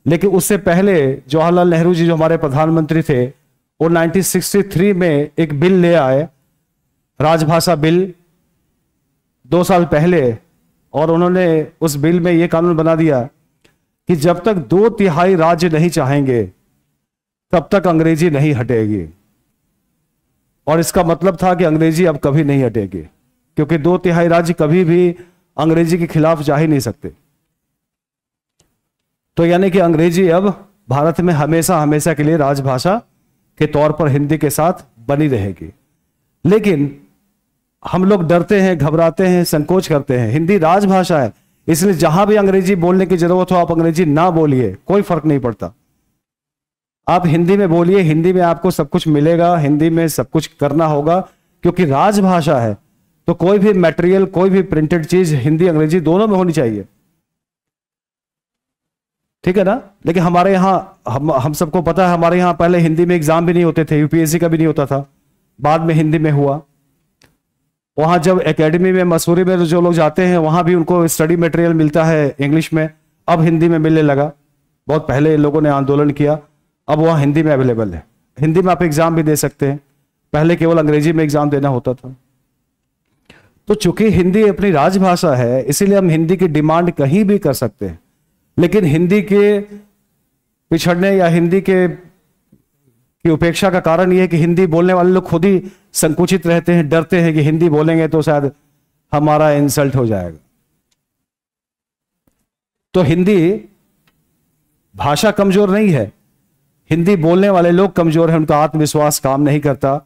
लेकिन उससे पहले जवाहरलाल नेहरू जी जो हमारे प्रधानमंत्री थे, वो 1963 में एक बिल ले आए, राजभाषा बिल, 2 साल पहले। और उन्होंने उस बिल में यह कानून बना दिया कि जब तक 2/3 राज्य नहीं चाहेंगे तब तक अंग्रेजी नहीं हटेगी। और इसका मतलब था कि अंग्रेजी अब कभी नहीं हटेगी, क्योंकि 2/3 राज्य कभी भी अंग्रेजी के खिलाफ जा ही नहीं सकते। तो यानी कि अंग्रेजी अब भारत में हमेशा हमेशा के लिए राजभाषा के तौर पर हिंदी के साथ बनी रहेगी। लेकिन हम लोग डरते हैं, घबराते हैं, संकोच करते हैं। हिंदी राजभाषा है, इसलिए जहां भी अंग्रेजी बोलने की जरूरत हो आप अंग्रेजी ना बोलिए, कोई फर्क नहीं पड़ता। आप हिंदी में बोलिए, हिंदी में आपको सब कुछ मिलेगा, हिंदी में सब कुछ करना होगा, क्योंकि राजभाषा है। तो कोई भी मटेरियल, कोई भी प्रिंटेड चीज हिंदी अंग्रेजी दोनों में होनी चाहिए, ठीक है ना। लेकिन हमारे यहाँ हम सबको पता है, हमारे यहाँ पहले हिंदी में एग्जाम भी नहीं होते थे, यूपीएससी का भी नहीं होता था, बाद में हिंदी में हुआ। वहां जब एकेडमी में, मसूरी में जो लोग जाते हैं वहां भी उनको स्टडी मटेरियल मिलता है इंग्लिश में, अब हिंदी में मिलने लगा। बहुत पहले लोगों ने आंदोलन किया, अब वहां हिंदी में अवेलेबल है। हिंदी में आप एग्जाम भी दे सकते हैं, पहले केवल अंग्रेजी में एग्जाम देना होता था। तो चूंकि हिंदी अपनी राजभाषा है, इसीलिए हम हिंदी की डिमांड कहीं भी कर सकते हैं। लेकिन हिंदी के पिछड़ने या हिंदी की उपेक्षा का कारण यह है कि हिंदी बोलने वाले लोग खुद ही संकुचित रहते हैं, डरते हैं कि हिंदी बोलेंगे तो शायद हमारा इंसल्ट हो जाएगा। तो हिंदी भाषा कमजोर नहीं है, हिंदी बोलने वाले लोग कमजोर हैं, उनका आत्मविश्वास काम नहीं करता।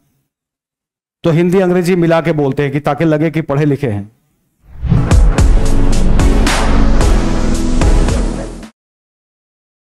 तो हिंदी अंग्रेजी मिला के बोलते हैं कि ताकि लगे कि पढ़े लिखे हैं।